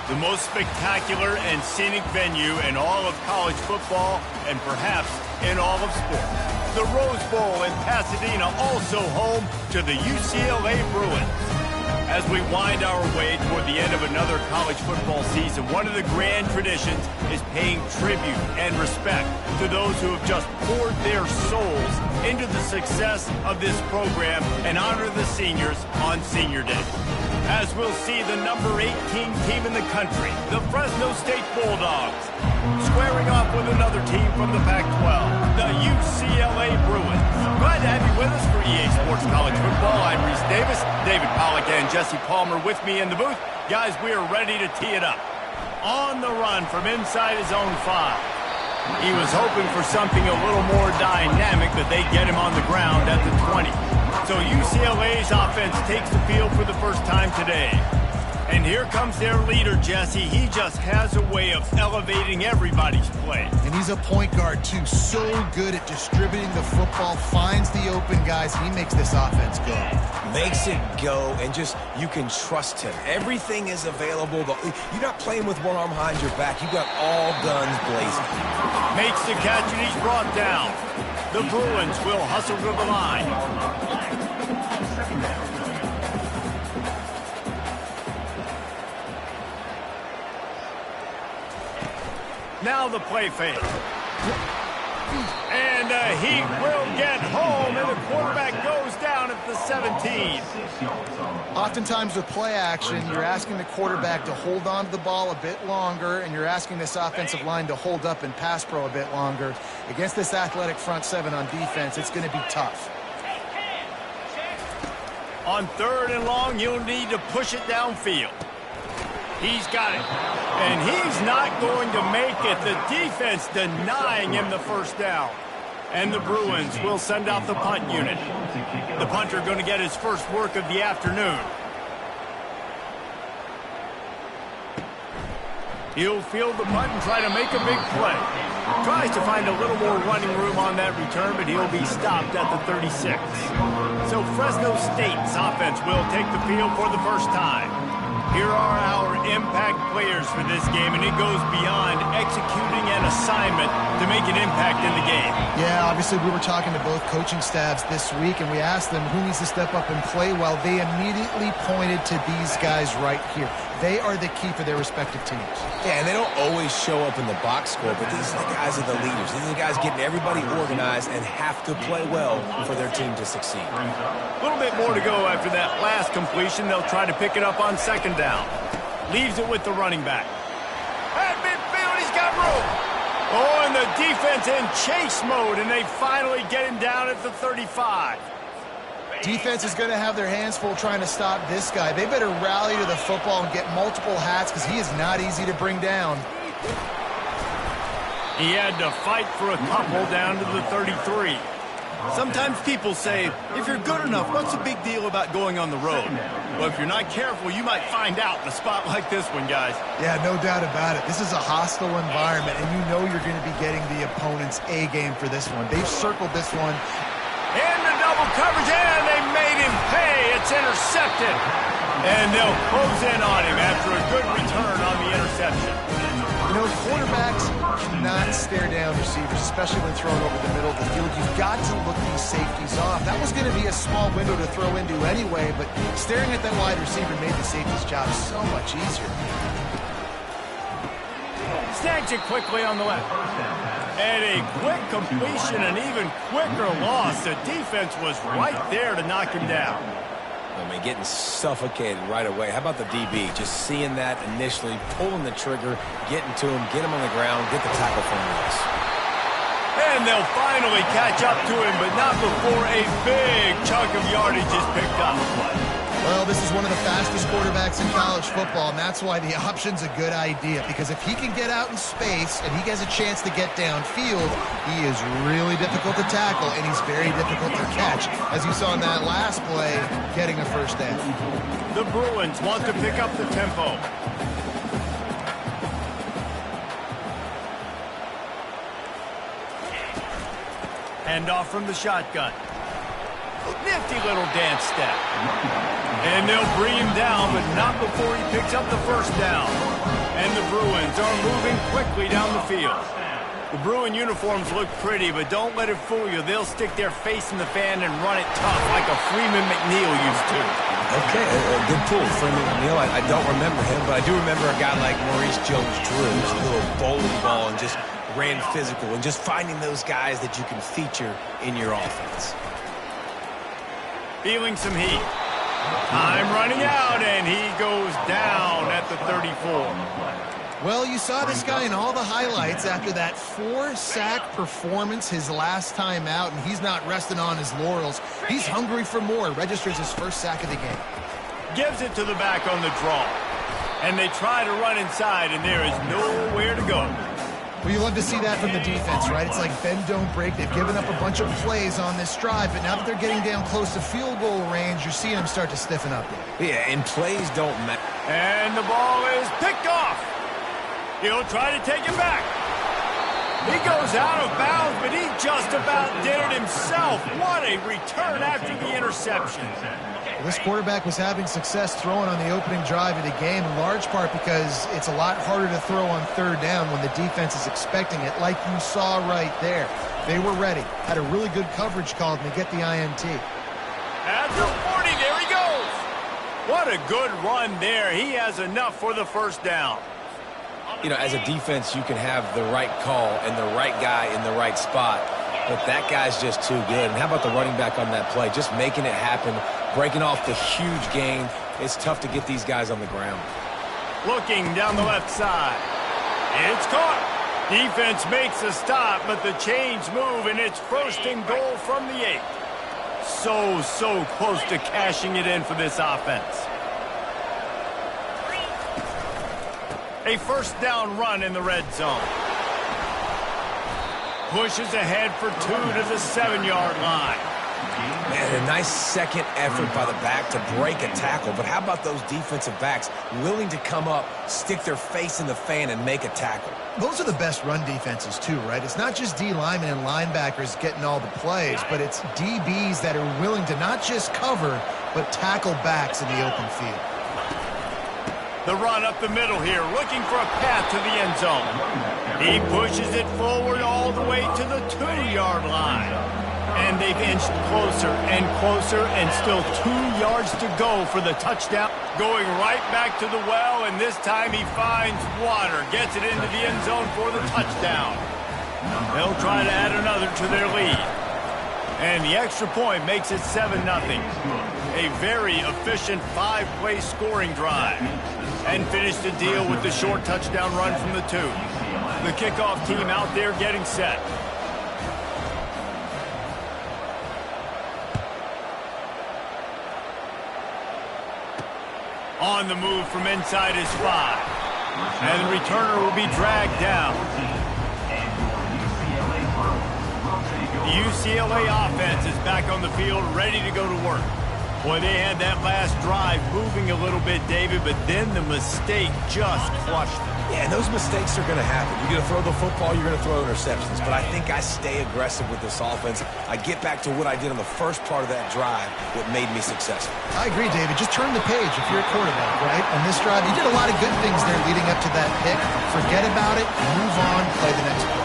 The most spectacular and scenic venue in all of college football and perhaps in all of sports. The Rose Bowl in Pasadena, also home to the UCLA Bruins. As we wind our way toward the end of another college football season, one of the grand traditions is paying tribute and respect to those who have just poured their souls into the success of this program and honor the seniors on Senior Day. As we'll see the number 18 team in the country, the Fresno State Bulldogs, squaring off with another team from the Pac-12, the UCLA Bruins. Glad to have you with us for EA Sports College Football. I'm Reese Davis, David Pollack, and Jesse Palmer with me in the booth. Guys, we are ready to tee it up. On the run from inside his own 5. He was hoping for something a little more dynamic, but they get him on the ground at the 20. So UCLA's offense takes the field for the first time today. And here comes their leader, Jesse. He just has a way of elevating everybody's play. And he's a point guard, too. So good at distributing the football, finds the open guys. He makes this offense go. Makes it go, and just, you can trust him. Everything is available. You're not playing with one arm behind your back. You got all guns blazing. Makes the catch, and he's brought down. The Bruins will hustle to the line. Now the play fake. And he will get home, and the quarterback goes down at the 17. Oftentimes with play action, you're asking the quarterback to hold on to the ball a bit longer, and you're asking this offensive line to hold up and pass pro a bit longer. Against this athletic front seven on defense, it's going to be tough. On 3rd and long, you'll need to push it downfield. He's got it. And he's not going to make it. The defense denying him the first down. And the Bruins will send out the punt unit. The punter going to get his first work of the afternoon. He'll field the punt and try to make a big play. Tries to find a little more running room on that return, but he'll be stopped at the 36. So Fresno State's offense will take the field for the first time. Here are our impact players for this game, and it goes beyond executing an assignment to make an impact in the game. Yeah, obviously we were talking to both coaching staffs this week, and we asked them who needs to step up and play well. They immediately pointed to these guys right here. They are the key for their respective teams. Yeah, and they don't always show up in the box score, but these are the guys are the leaders. These are the guys getting everybody organized and have to play well for their team to succeed. A little bit more to go after that last completion. They'll try to pick it up on 2nd down. Leaves it with the running back. At midfield, he's got room. Oh, and the defense in chase mode, and they finally get him down at the 35. Defense is going to have their hands full trying to stop this guy. They better rally to the football and get multiple hats because he is not easy to bring down. He had to fight for a couple down to the 33. Sometimes people say, if you're good enough, what's the big deal about going on the road? Well, if you're not careful, you might find out in a spot like this one, guys. Yeah, no doubt about it. This is a hostile environment, and you know you're going to be getting the opponent's A game for this one. They've circled this one. In the double coverage, and they made him pay. It's intercepted. And they'll close in on him after a good return on the interception. You know, quarterbacks cannot stare down receivers, especially when thrown over the middle of the field. You've got to look these safeties off. That was going to be a small window to throw into anyway, but staring at that wide receiver made the safety's job so much easier. Snags it quickly on the left. And a quick completion, an even quicker loss. The defense was right there to knock him down. I mean, getting suffocated right away. How about the DB? Just seeing that initially, pulling the trigger, getting to him, get him on the ground, get the tackle from Lewis. And they'll finally catch up to him, but not before a big chunk of yardage is picked up. Well, this is one of the fastest quarterbacks in college football, and that's why the option's a good idea, because if he can get out in space and he gets a chance to get downfield, he is really difficult to tackle, and he's very difficult to catch, as you saw in that last play, getting a first down. The Bruins want to pick up the tempo. Hand off from the shotgun. Nifty little dance step. And they'll bring him down, but not before he picks up the first down. And the Bruins are moving quickly down the field. The Bruin uniforms look pretty, but don't let it fool you. They'll stick their face in the fan and run it tough like a Freeman McNeil used to. Okay, a good pull. Freeman McNeil, I don't remember him, but I do remember a guy like Maurice Jones-Drew, just a little bowling ball and just ran physical, and just finding those guys that you can feature in your offense. Feeling some heat. Time running out, and he goes down at the 34. Well, you saw this guy in all the highlights after that 4-sack performance his last time out, and he's not resting on his laurels. He's hungry for more. Registers his first sack of the game. Gives it to the back on the draw. And they try to run inside, and there is nowhere to go. Well, you love to see that from the defense, right? It's like bend, don't break. They've given up a bunch of plays on this drive, but now that they're getting down close to field goal range, you're seeing them start to stiffen up there. Yeah, and plays don't matter. And the ball is picked off. He'll try to take it back. He goes out of bounds, but he just about did it himself. What a return after the interception. Well, this quarterback was having success throwing on the opening drive of the game, in large part because it's a lot harder to throw on third down when the defense is expecting it, like you saw right there. They were ready. Had a really good coverage call, and they get the INT. At the 40, there he goes. What a good run there. He has enough for the first down. You know, as a defense, you can have the right call and the right guy in the right spot, but that guy's just too good. And how about the running back on that play? Just making it happen, breaking off the huge gain. It's tough to get these guys on the ground. Looking down the left side. It's caught. Defense makes a stop, but the chains move, and it's first and goal from the 8. So close to cashing it in for this offense. A first down run in the red zone. Pushes ahead for 2 to the 7-yard line. Man, a nice second effort by the back to break a tackle. But how about those defensive backs willing to come up, stick their face in the fan, and make a tackle? Those are the best run defenses, too, right? It's not just D linemen and linebackers getting all the plays, but it's DBs that are willing to not just cover, but tackle backs in the open field. The run up the middle here, looking for a path to the end zone. He pushes it forward all the way to the 2-yard line. And they've inched closer and closer, and still 2 yards to go for the touchdown. Going right back to the well, and this time he finds water. Gets it into the end zone for the touchdown. They'll try to add another to their lead. And the extra point makes it 7-0. A very efficient 5-play scoring drive. And finish the deal with the short touchdown run from the 2. The kickoff team out there getting set. On the move from inside his 5. And the returner will be dragged down. The UCLA offense is back on the field, ready to go to work. Boy, they had that last drive moving a little bit, David, but then the mistake just crushed them. Yeah, and those mistakes are going to happen. You're going to throw the football, you're going to throw interceptions. But I think I stay aggressive with this offense. I get back to what I did on the first part of that drive, what made me successful. I agree, David. Just turn the page if you're a quarterback, right? On this drive, you did a lot of good things there leading up to that pick. Forget about it, move on, play the next play.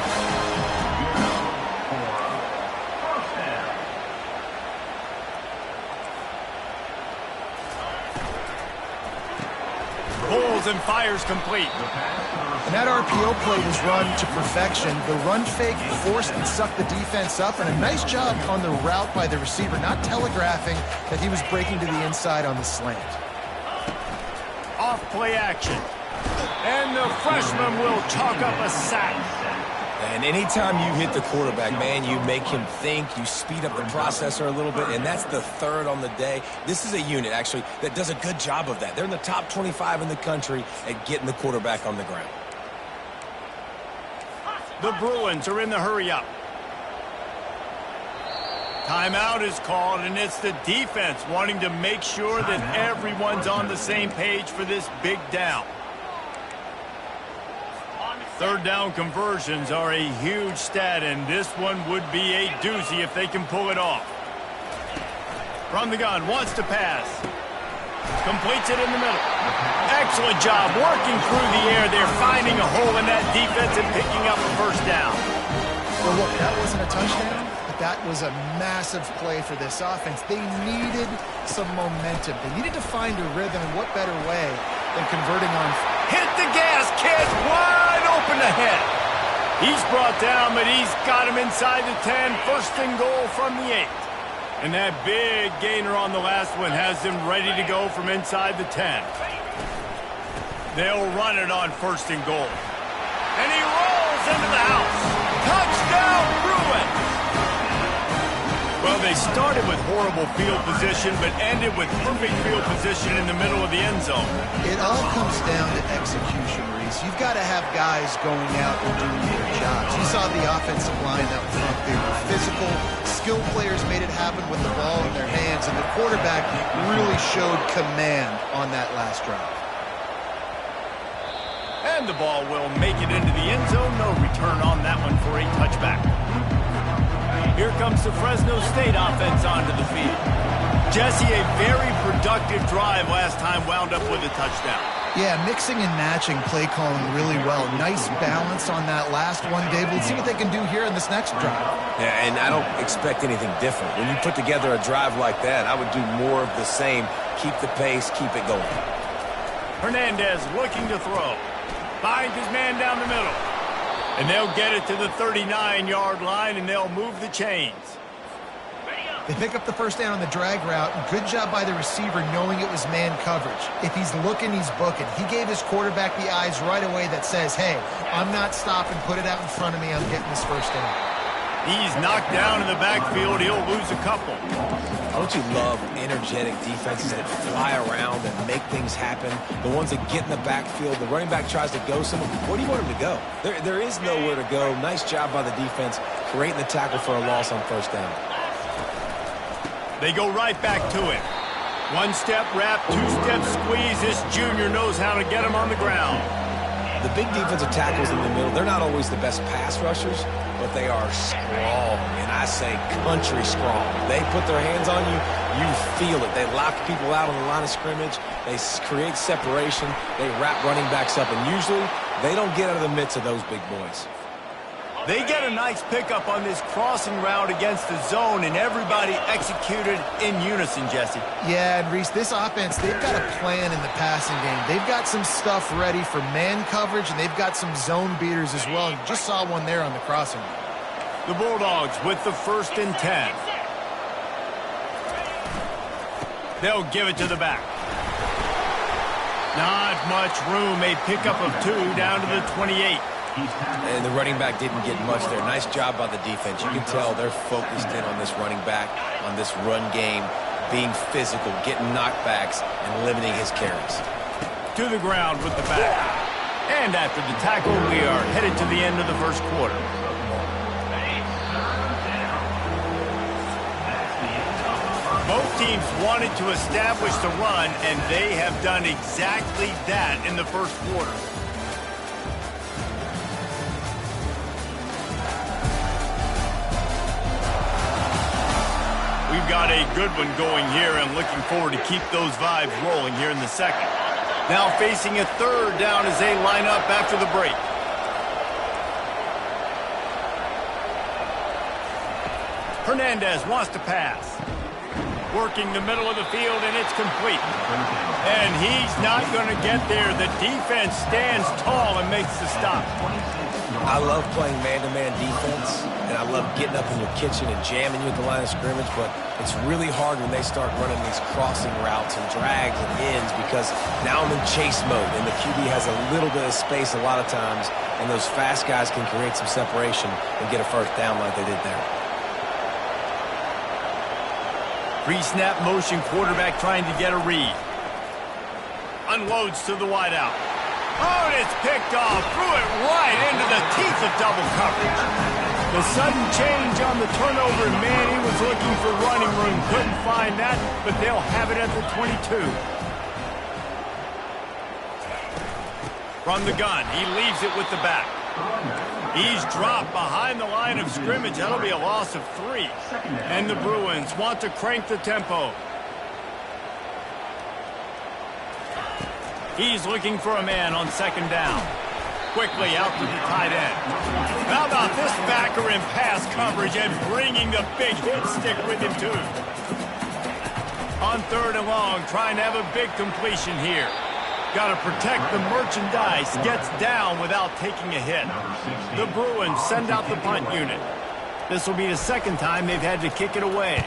And fires complete. And that RPO play was run to perfection. The run fake forced and sucked the defense up, and a nice job on the route by the receiver, not telegraphing that he was breaking to the inside on the slant. Off play action. And the freshman will chalk up a sack. And anytime you hit the quarterback, man, you make him think, you speed up the processor a little bit, and that's the 3rd on the day. This is a unit, actually, that does a good job of that. They're in the top 25 in the country at getting the quarterback on the ground. The Bruins are in the hurry-up. Timeout is called, and it's the defense wanting to make sure that everyone's on the same page for this big down. Third down conversions are a huge stat, and this one would be a doozy if they can pull it off. From the gun, wants to pass. Completes it in the middle. Excellent job working through the air. They're finding a hole in that defense and picking up a first down. Well, look, that wasn't a touchdown, but that was a massive play for this offense. They needed some momentum. They needed to find a rhythm, and what better way than converting on... Hit the gas, kids! Wide open ahead. He's brought down, but he's got him inside the 10. First and goal from the 8. And that big gainer on the last one has them ready to go from inside the 10. They'll run it on first and goal. And he rolls into the house. Touchdown, Bruins! Well, they started with horrible field position, but ended with perfect field position in the middle of the end zone. It all comes down to execution, Reese. You've got to have guys going out and doing their jobs. You saw the offensive line out front. They were physical. Skilled players made it happen with the ball in their hands, and the quarterback really showed command on that last drive. And the ball will make it into the end zone. No return on that one for a touchback. Here comes the Fresno State offense onto the field. Jesse, a very productive drive last time wound up with a touchdown. Yeah, mixing and matching play calling really well. Nice balance on that last one, Dave. Let's see what they can do here in this next drive. Yeah, and I don't expect anything different. When you put together a drive like that, I would do more of the same. Keep the pace, keep it going. Hernandez looking to throw. Finds his man down the middle. And they'll get it to the 39-yard line, and they'll move the chains. They pick up the first down on the drag route. Good job by the receiver knowing it was man coverage. If he's looking, he's booking. He gave his quarterback the eyes right away that says, hey, I'm not stopping. Put it out in front of me. I'm getting this first down. He's knocked down in the backfield. He'll lose a couple. Don't you love energetic defenses that fly around and make things happen? The ones that get in the backfield, the running back tries to go somewhere. Where do you want him to go? There is nowhere to go. Nice job by the defense creating the tackle for a loss on first down. They go right back to it. One-step wrap, two-step squeeze. This junior knows how to get him on the ground. The big defensive tackles in the middle, they're not always the best pass rushers, but they are strong, and I say country strong. They put their hands on you, you feel it. They lock people out on the line of scrimmage. They create separation. They wrap running backs up, and usually they don't get out of the midst of those big boys. They get a nice pickup on this crossing route against the zone, and everybody executed in unison, Jesse. Yeah, and Reese, this offense, they've got a plan in the passing game. They've got some stuff ready for man coverage, and they've got some zone beaters as well. You just saw one there on the crossing route. The Bulldogs with the 1st and 10. They'll give it to the back. Not much room. A pickup of 2 down to the 28. And the running back didn't get much there. Nice job by the defense. You can tell they're focused in on this running back, on this run game, being physical, getting knockbacks, and limiting his carries. To the ground with the back. And after the tackle, we are headed to the end of the first quarter. Both teams wanted to establish the run, and they have done exactly that in the first quarter. We've got a good one going here, and looking forward to keep those vibes rolling here in the second. Now facing a 3rd down as they line up after the break. Hernandez wants to pass. Working the middle of the field, and it's complete. And he's not going to get there. The defense stands tall and makes the stop. I love playing man-to-man defense, and I love getting up in your kitchen and jamming you at the line of scrimmage, but it's really hard when they start running these crossing routes and drags and ends because now I'm in chase mode, and the QB has a little bit of space a lot of times, and those fast guys can create some separation and get a first down like they did there. Pre-snap motion, quarterback trying to get a read. Unloads to the wideout. Oh, and it's picked off. Threw it right into the teeth of double coverage. The sudden change on the turnover, and man, he was looking for running room. Couldn't find that, but they'll have it at the 22. From the gun, he leaves it with the back. He's dropped behind the line of scrimmage. That'll be a loss of 3. And the Bruins want to crank the tempo. He's looking for a man on second down. Quickly out to the tight end. How about this backer in pass coverage and bringing the big hit stick with him, too. On third and long, trying to have a big completion here. Got to protect the merchandise. Gets down without taking a hit. The Bruins send out the punt unit. This will be the second time they've had to kick it away.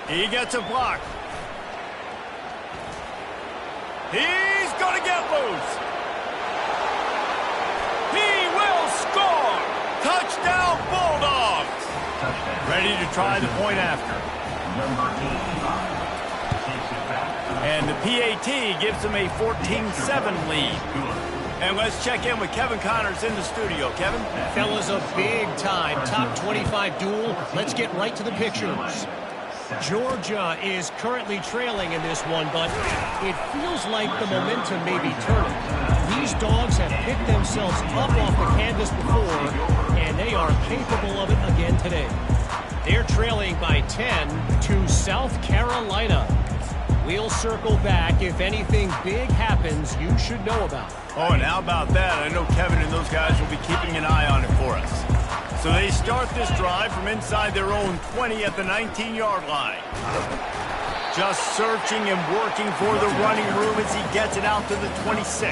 He gets a block. He's going to get loose. He will score. Touchdown, Bulldogs. Ready to try the point after. And the PAT gives them a 14-7 lead. And let's check in with Kevin Connors in the studio. Kevin? Fellas, a big-time top 25 duel. Let's get right to the pictures. Georgia is currently trailing in this one, but it feels like the momentum may be turning. These dogs have picked themselves up off the canvas before, and they are capable of it again today. They're trailing by 10 to South Carolina. We'll circle back. If anything big happens, you should know about it. Oh, and how about that? I know Kevin and those guys will be keeping an eye on it for us. So they start this drive from inside their own 20 at the 19-yard line. Just searching and working for the running room as he gets it out to the 26.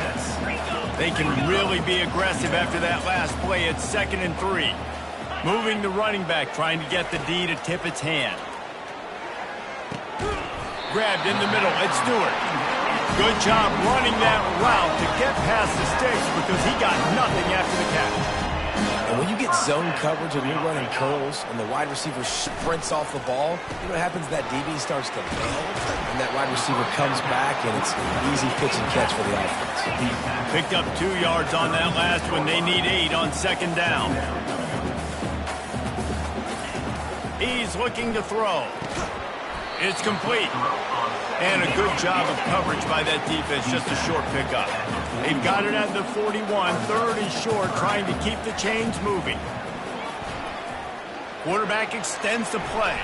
They can really be aggressive after that last play at 2nd and 3. Moving the running back, trying to get the D to tip its hand. Grabbed in the middle, it's Stewart. Good job running that route to get past the sticks because he got nothing after the catch. And when you get zone coverage and you're running curls and the wide receiver sprints off the ball, you know what happens? That DB starts to bail, and that wide receiver comes back, and it's an easy pitch and catch for the offense. Picked up 2 yards on that last one. They need 8 on second down. He's looking to throw. It's complete. And a good job of coverage by that defense, just a short pickup. They've got it at the 41, 3rd and short, trying to keep the chains moving. Quarterback extends the play.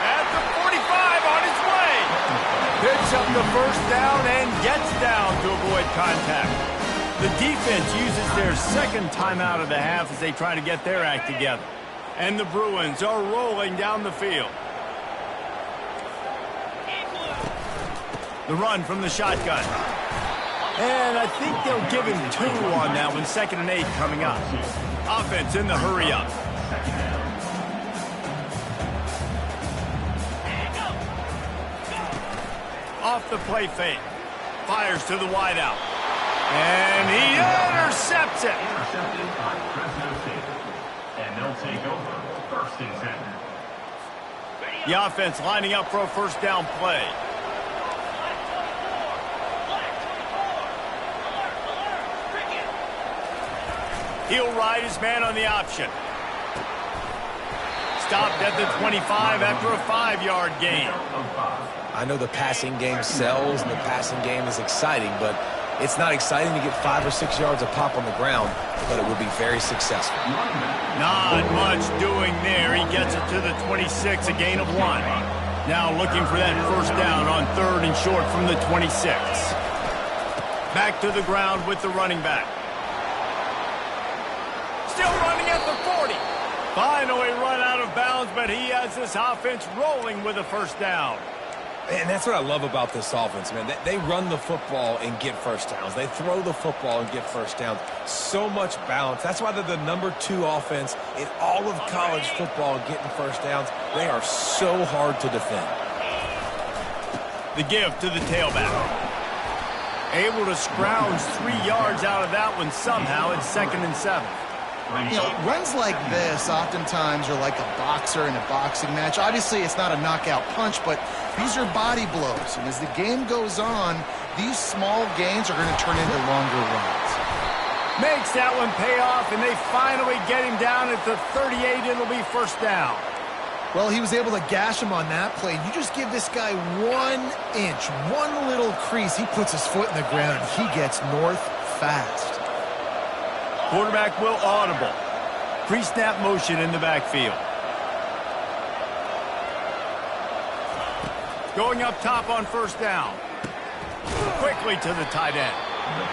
At the 45, on his way. Picks up the first down and gets down to avoid contact. The defense uses their second timeout of the half as they try to get their act together. And the Bruins are rolling down the field. The run from the shotgun. And I think they'll give him 2 on that one. 2nd and 8 coming up. Offense in the hurry up. Off the play fake. Fires to the wideout. And he intercepts it. Intercepted by Fresno St. And they'll take over 1st and 10. The offense lining up for a first down play. He'll ride his man on the option. Stopped at the 25 after a 5-yard gain. I know the passing game sells and the passing game is exciting, but it's not exciting to get 5 or 6 yards a pop on the ground, but it would be very successful. Not much doing there. He gets it to the 26, a gain of 1. Now looking for that first down on 3rd and short from the 26. Back to the ground with the running back. Still running at the 40. Finally run out of bounds, but he has this offense rolling with a first down. And that's what I love about this offense, man. They run the football and get first downs. They throw the football and get first downs. So much balance. That's why they're the #2 offense in all of college football getting first downs. They are so hard to defend. The give to the tailback. Able to scrounge 3 yards out of that one somehow at 2nd and 7. You know, runs like this oftentimes are like a boxer in a boxing match. Obviously, it's not a knockout punch, but these are body blows. And as the game goes on, these small gains are going to turn into longer runs. Makes that one pay off, and they finally get him down at the 38. It'll be first down. Well, he was able to gash him on that play. You just give this guy 1 inch, one little crease. He puts his foot in the ground, and he gets north fast. Quarterback will audible. Pre-snap motion in the backfield. Going up top on first down. Quickly to the tight end.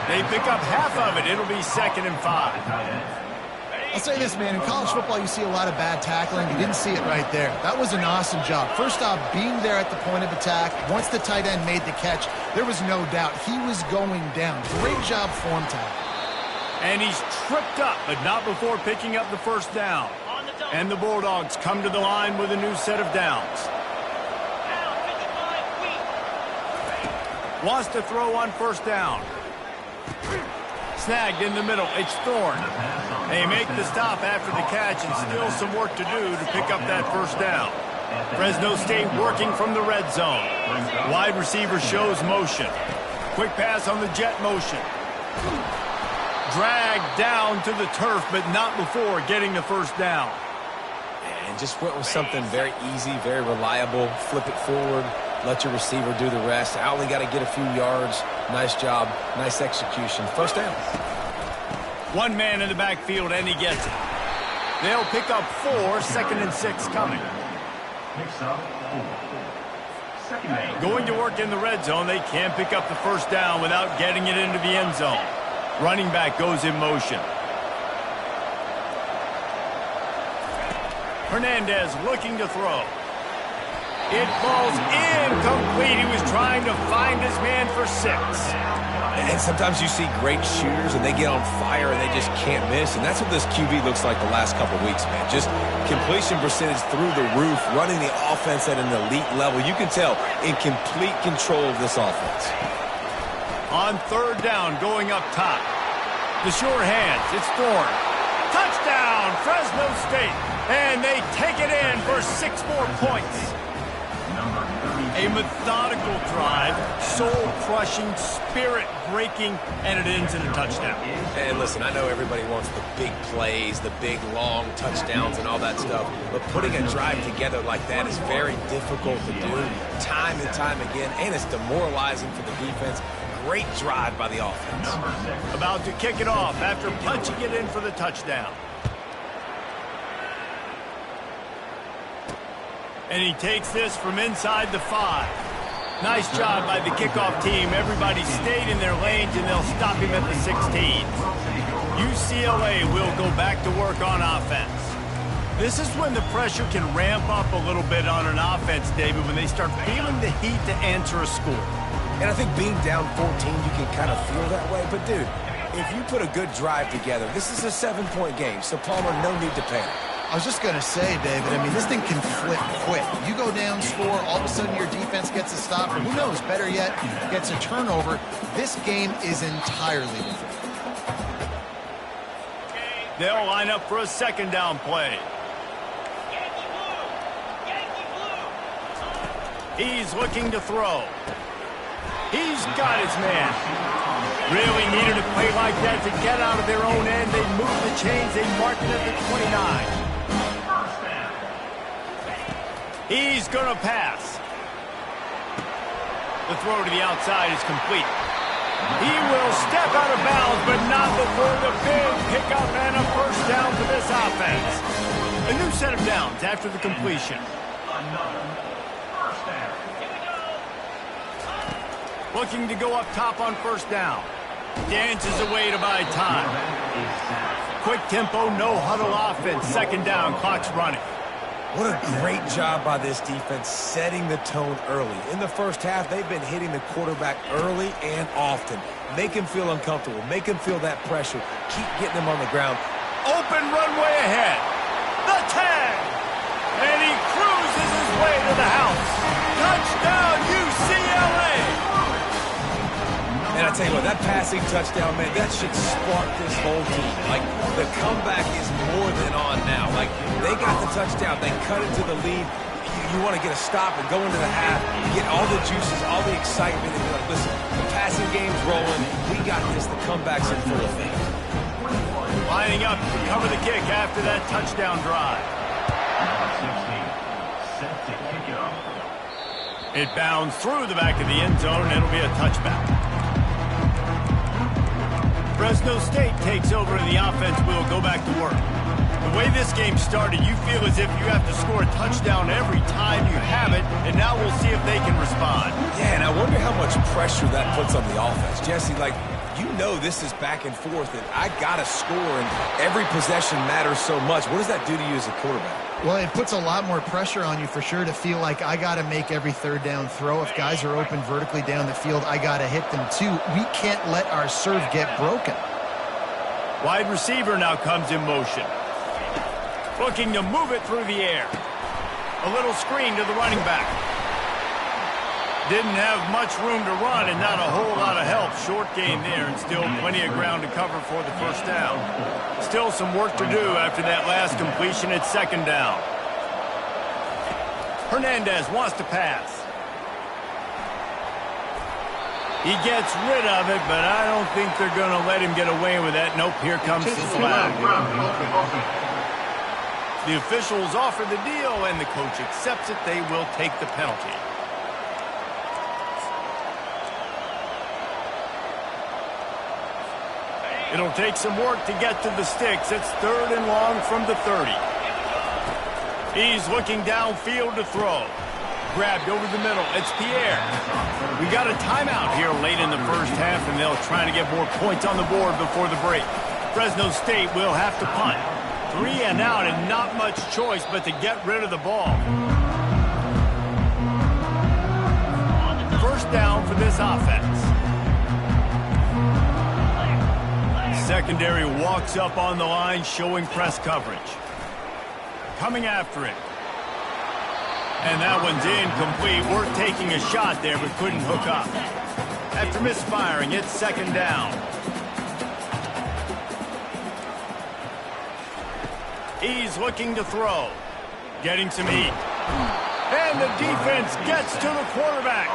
They pick up half of it. It'll be 2nd and 5. I'll say this, man. In college football, you see a lot of bad tackling. You didn't see it right there. That was an awesome job. First off, being there at the point of attack. Once the tight end made the catch, there was no doubt he was going down. Great job form tackle. And he's tripped up, but not before picking up the first down. And the Bulldogs come to the line with a new set of downs. Wants to throw on first down. Snagged in the middle. It's Thorne. They make the stop after the catch and still some work to do to pick up that first down. Fresno State working from the red zone. Wide receiver shows motion. Quick pass on the jet motion. Dragged down to the turf, but not before getting the first down. And just went with something very easy, very reliable. Flip it forward. Let your receiver do the rest. I only got to get a few yards. Nice job. Nice execution. First down. One man in the backfield, and he gets it. They'll pick up 4, 2nd and 6 coming. Picks up 4. 2nd and 8. Going to work in the red zone. They can't pick up the first down without getting it into the end zone. Running back goes in motion. Hernandez looking to throw. It falls incomplete. He was trying to find his man for 6. And sometimes you see great shooters, and they get on fire, and they just can't miss. And that's what this QB looks like the last couple of weeks, man. Just completion percentage through the roof, running the offense at an elite level. You can tell in complete control of this offense. On 3rd down, going up top. The sure hands. It's Thorne. Touchdown, Fresno State. And they take it in for 6 more points. A methodical drive, soul-crushing, spirit-breaking, and it ends in a touchdown. And listen, I know everybody wants the big plays, the big, long touchdowns and all that stuff, but putting a drive together like that is very difficult to do time and time again, and it's demoralizing for the defense. Great drive by the offense. About to kick it off after punching it in for the touchdown. And he takes this from inside the 5. Nice job by the kickoff team. Everybody stayed in their lanes, and they'll stop him at the 16. UCLA will go back to work on offense. This is when the pressure can ramp up a little bit on an offense, David, when they start feeling the heat to answer a score. And I think being down 14, you can kind of feel that way. But, dude, if you put a good drive together, this is a 7-point game, so Palmer, no need to panic. I was just going to say, David, I mean, this thing can flip quick. You go down, score, all of a sudden your defense gets a stop, or who knows, better yet, gets a turnover. This game is entirely different. They'll line up for a 2nd down play. He's looking to throw. He's got his man. Really needed a play like that to get out of their own end. They move the chains. They mark it at the 29. He's going to pass. The throw to the outside is complete. He will step out of bounds, but not before the big pickup and a first down for this offense. A new set of downs after the completion. Looking to go up top on first down. Dances away to buy time. Quick tempo, no huddle offense. 2nd down, clock's running. What a great job by this defense setting the tone early. In the first half, they've been hitting the quarterback early and often. Make him feel uncomfortable. Make him feel that pressure. Keep getting him on the ground. Open runway ahead. The tag. And he cruises his way to the house. Touchdown, UCLA. And I tell you what, that passing touchdown, man, that should spark this whole team. Like, the comeback is more than on now. Like, they got the touchdown. They cut into the lead. You want to get a stop and go into the half, get all the juices, all the excitement, and be like, listen, the passing game's rolling. We got this. The comeback's in full effect. Lining up to cover the kick after that touchdown drive. Set to kick it off. It bounds through the back of the end zone, and it'll be a touchback. Fresno State takes over and the offense will go back to work. The way this game started, you feel as if you have to score a touchdown every time you have it, and now we'll see if they can respond. Yeah, and I wonder how much pressure that puts on the offense. Jesse, like, you know this is back and forth, and I got to score, and every possession matters so much. What does that do to you as a quarterback? Well, it puts a lot more pressure on you for sure to feel like I got to make every third down throw. If guys are open vertically down the field, I got to hit them too. We can't let our serve get broken. Wide receiver now comes in motion. Looking to move it through the air. A little screen to the running back. Didn't have much room to run and not a whole lot of help. Short gain there and still plenty of ground to cover for the first down. Still some work to do after that last completion at second down. Hernandez wants to pass. He gets rid of it, but I don't think they're going to let him get away with that. Nope, here comes the flag. The officials offer the deal, and the coach accepts it. They will take the penalty. It'll take some work to get to the sticks. It's third and long from the 30. He's looking downfield to throw. Grabbed over the middle. It's Pierre. We got a timeout here late in the first half, and they'll try to get more points on the board before the break. Fresno State will have to punt. 3 and out and not much choice but to get rid of the ball. First down for this offense. Secondary walks up on the line, showing press coverage. Coming after it. And that one's incomplete. Worth taking a shot there, but couldn't hook up. After misfiring, it's second down. He's looking to throw. Getting some heat. And the defense gets to the quarterback.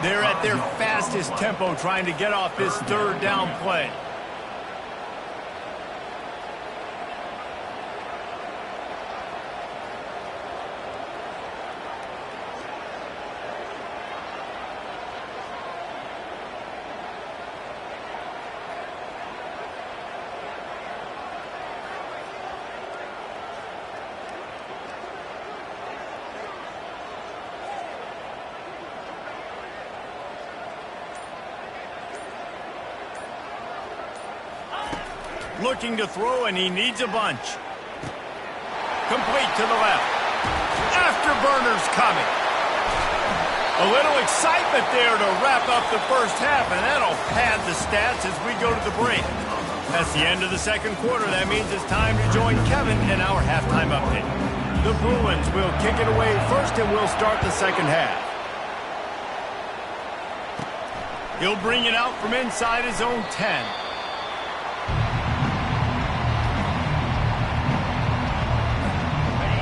They're at their fastest tempo trying to get off this third down play. Looking to throw, and he needs a bunch. Complete to the left. Afterburners coming. A little excitement there to wrap up the first half, and that'll pad the stats as we go to the break. That's the end of the second quarter. That means it's time to join Kevin in our halftime update. The Bruins will kick it away first, and we'll start the second half. He'll bring it out from inside his own 10.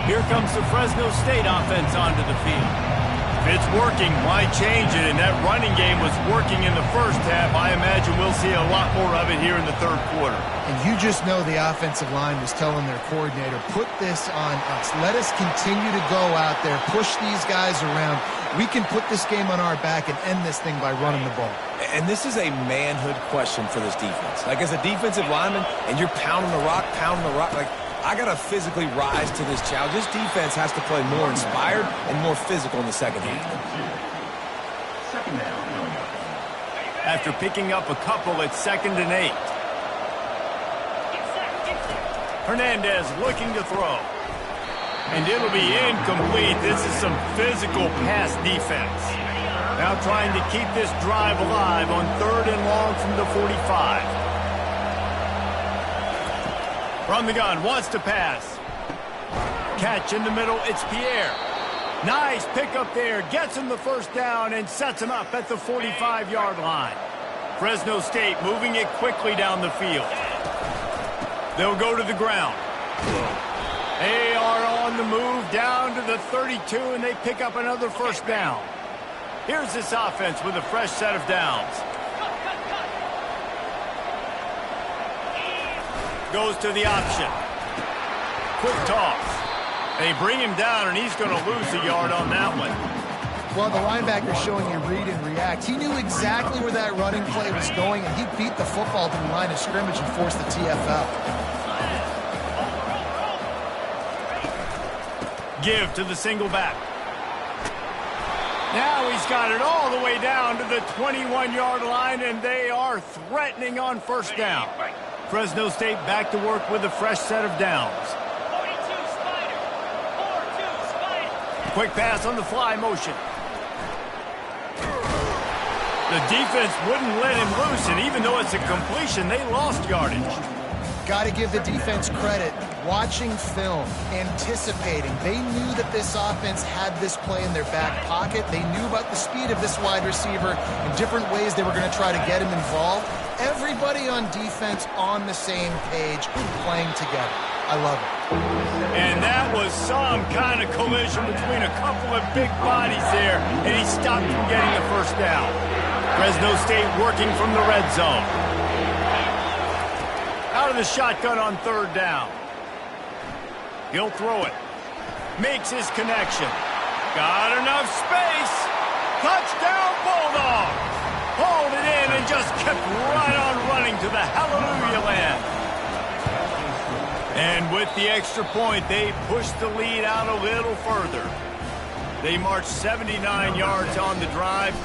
Here comes the Fresno State offense onto the field. If it's working, why change it? And that running game was working in the first half. I imagine we'll see a lot more of it here in the third quarter. And you just know the offensive line was telling their coordinator, put this on us. Let us continue to go out there, push these guys around. We can put this game on our back and end this thing by running the ball. And this is a manhood question for this defense. Like, as a defensive lineman, and you're pounding the rock, like, I got to physically rise to this challenge. This defense has to play more inspired and more physical in the second half. After picking up a couple, it's 2nd and 8. Hernandez looking to throw. And it'll be incomplete. This is some physical pass defense. Now trying to keep this drive alive on 3rd and long from the 45. From the gun, wants to pass. Catch in the middle, it's Pierre. Nice pickup there, gets him the first down and sets him up at the 45-yard line. Fresno State moving it quickly down the field. They'll go to the ground. They are on the move down to the 32, and they pick up another first down. Here's this offense with a fresh set of downs. Goes to the option. Quick toss. They bring him down, and he's going to lose a yard on that one. Well, the linebacker's showing you read and react. He knew exactly where that running play was going, and he beat the football to the line of scrimmage and forced the TFL. Give to the single back. Now he's got it all the way down to the 21-yard line, and they are threatening on first down. Fresno State back to work with a fresh set of downs. 42 Spider. 4-2 Spider. Quick pass on the fly motion. The defense wouldn't let him loose, and even though it's a completion, they lost yardage. Got to give the defense credit. Watching film, anticipating. They knew that this offense had this play in their back pocket. They knew about the speed of this wide receiver and different ways they were going to try to get him involved. Everybody on defense on the same page, playing together. I love it. And that was some kind of collision between a couple of big bodies there, and he stopped from getting the first down. Fresno State working from the red zone. Out of the shotgun on third down. He'll throw it. Makes his connection. Got enough space. Touchdown, Bulldog. Hauled it in and just kept right on running to the hallelujah land. And with the extra point, they pushed the lead out a little further. They marched 79 yards on the drive,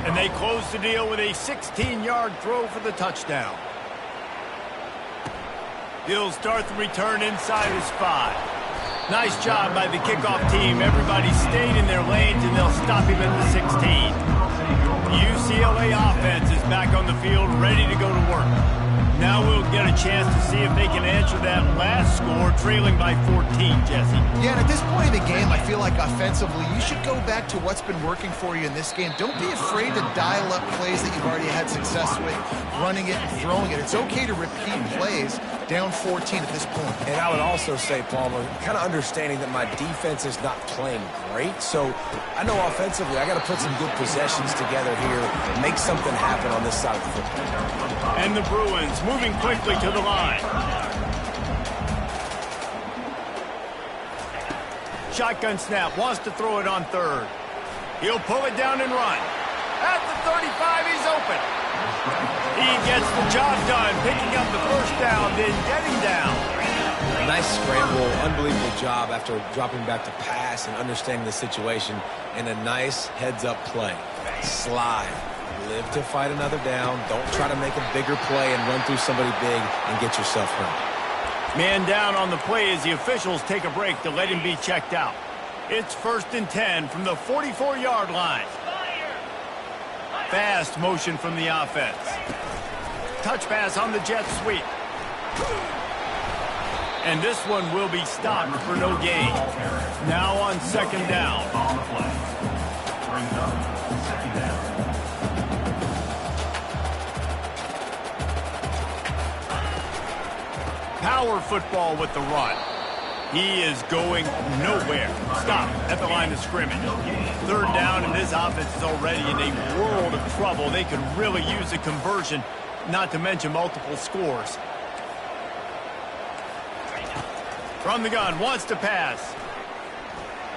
and they closed the deal with a 16-yard throw for the touchdown. He'll start the return inside his 5. Nice job by the kickoff team. Everybody stayed in their lanes, and they'll stop him at the 16. UCLA offense is back on the field, ready to go to work. Now we'll get a chance to see if they can answer that last score, trailing by 14, Jesse. Yeah, and at this point in the game, I feel like offensively, you should go back to what's been working for you in this game. Don't be afraid to dial up plays that you've already had success with, running it and throwing it. It's okay to repeat plays down 14 at this point. And I would also say, Palmer, kind of understanding that my defense is not playing great, so I know offensively I got to put some good possessions together here and make something happen on this side of the football. And the Bruins moving quickly to the line. Shotgun snap, wants to throw it on third. He'll pull it down and run. At the 35, he's open. He gets the job done, picking up the first down, then getting down. Nice scramble, unbelievable job after dropping back to pass and understanding the situation, and a nice heads-up play. Slide. Live to fight another down. Don't try to make a bigger play and run through somebody big and get yourself hurt. Man down on the play as the officials take a break to let him be checked out. It's 1st and 10 from the 44-yard line. Fast motion from the offense. Touch pass on the jet sweep. And this one will be stopped for no gain. Now on second down. Power football with the run. He is going nowhere. Stop at the line of scrimmage. Third down, and this offense is already in a world of trouble. They could really use a conversion, not to mention multiple scores. From the gun, wants to pass.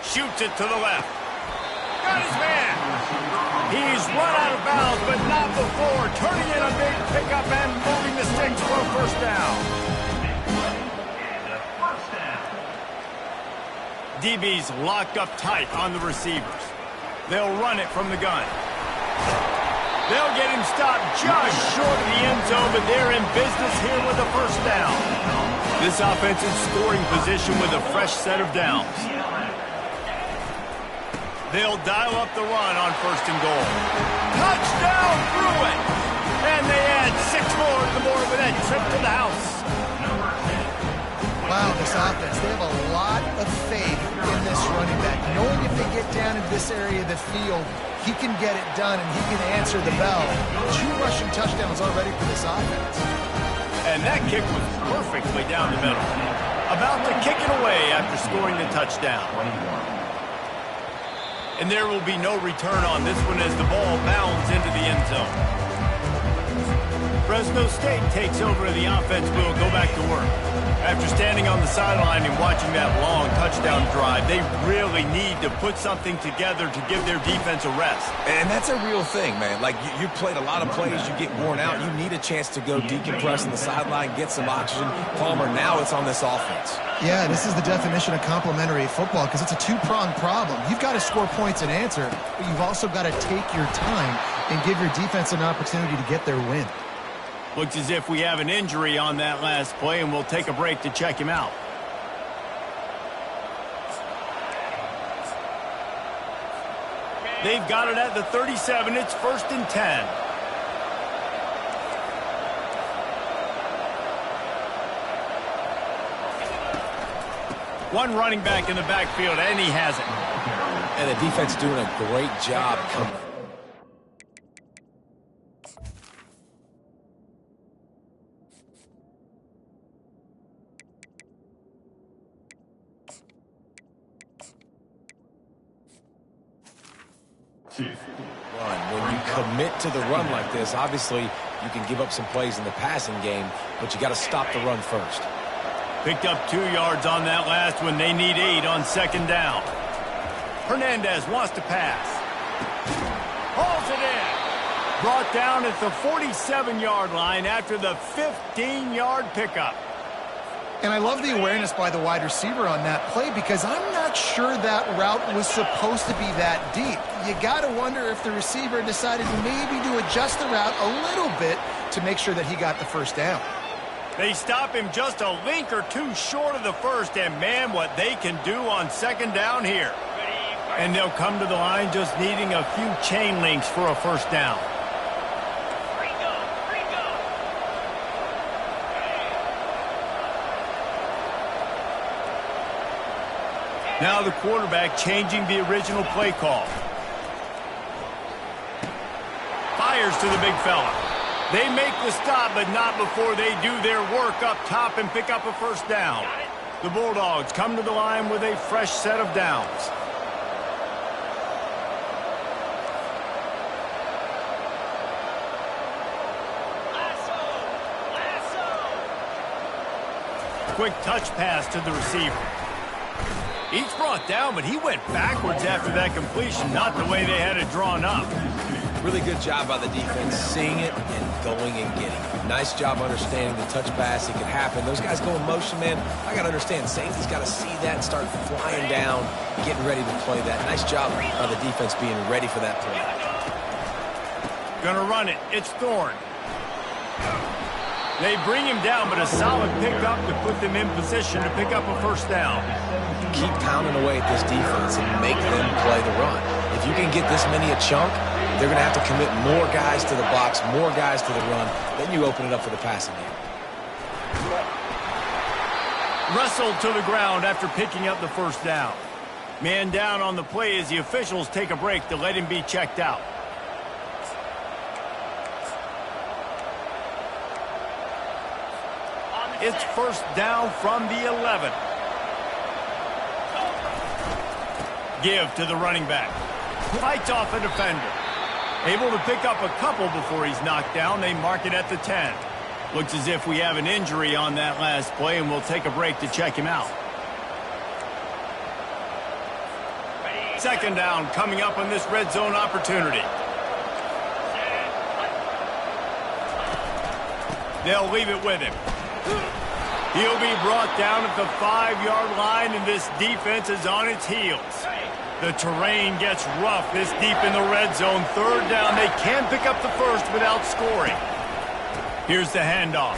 Shoots it to the left. Got his man. He's run out of bounds, but not before. Turning in a big pickup and moving the sticks for a first down. DB's locked up tight on the receivers. They'll run it from the gun. They'll get him stopped just short of the end zone, but they're in business here with a first down. This offense in scoring position with a fresh set of downs. They'll dial up the run on 1st and goal. Touchdown, Bruin! And they add 6 more to the board with that trip to the house. Wow, this offense, they have a lot of faith in this running back. Knowing if they get down into this area of the field, he can get it done and he can answer the bell. 2 rushing touchdowns already for this offense. And that kick was perfectly down the middle. About to kick it away after scoring the touchdown. And there will be no return on this one as the ball bounds into the end zone. Fresno State takes over, and the offense will go back to work. After standing on the sideline and watching that long touchdown drive, they really need to put something together to give their defense a rest. And that's a real thing, man. Like, you played a lot of plays, you get worn out. You need a chance to go decompress on the sideline, get some oxygen. Palmer, now it's on this offense. Yeah, this is the definition of complementary football because it's a two-pronged problem. You've got to score points and answer, but you've also got to take your time and give your defense an opportunity to get their win. Looks as if we have an injury on that last play, and we'll take a break to check him out. They've got it at the 37. It's 1st and 10. One running back in the backfield, and he has it. And the defense doing a great job coming. When you commit to the run like this, obviously you can give up some plays in the passing game, but you got to stop the run first. Picked up 2 yards on that last one. They need 8 on 2nd down. Hernandez wants to pass. Hauls it in. Brought down at the 47-yard line after the 15-yard pickup. And I love the awareness by the wide receiver on that play because I'm not sure that route was supposed to be that deep. You got to wonder if the receiver decided maybe to adjust the route a little bit to make sure that he got the first down. They stop him just a link or two short of the first, and man, what they can do on 2nd down here. And they'll come to the line just needing a few chain links for a first down. Now the quarterback changing the original play call. Fires to the big fella. They make the stop, but not before they do their work up top and pick up a first down. The Bulldogs come to the line with a fresh set of downs. Quick touch pass to the receiver. He's brought down, but he went backwards after that completion, not the way they had it drawn up. Really good job by the defense, seeing it and going and getting it. Nice job understanding the touch pass. It can happen. Those guys go in motion, man. I got to understand, safety's got to see that and start flying down, getting ready to play that. Nice job by the defense being ready for that play. Gonna run it. It's Thorne. They bring him down, but a solid pickup to put them in position to pick up a first down. Keep pounding away at this defense and make them play the run. If you can get this many a chunk, they're going to have to commit more guys to the box, more guys to the run. Then you open it up for the passing game. Wrestled to the ground after picking up the first down. Man down on the play as the officials take a break to let him be checked out. It's first down from the 11. Give to the running back. Fights off a defender. Able to pick up a couple before he's knocked down. They mark it at the 10. Looks as if we have an injury on that last play, and we'll take a break to check him out. 2nd down coming up on this red zone opportunity. They'll leave it with him. He'll be brought down at the 5-yard line, and this defense is on its heels. The terrain gets rough this deep in the red zone. 3rd down. They can pick up the first without scoring. Here's the handoff.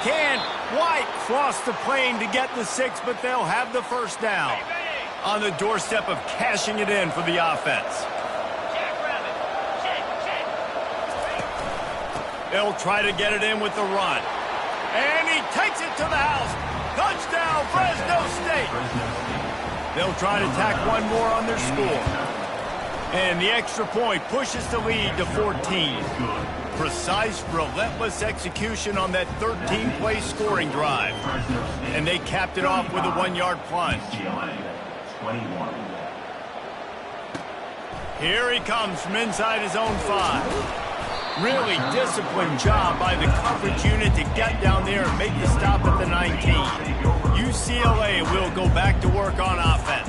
Can White cross the plane to get the 6, but they'll have the first down. On the doorstep of cashing it in for the offense. They'll try to get it in with the run. And he takes it to the house. Touchdown, Fresno State. They'll try to tack one more on their score. And the extra point pushes the lead to 14. Precise, relentless execution on that 13-play scoring drive. And they capped it off with a 1-yard plunge. Here he comes from inside his own 5. Really disciplined job by the coverage unit to get down there and make the stop at the UCLA will go back to work on offense.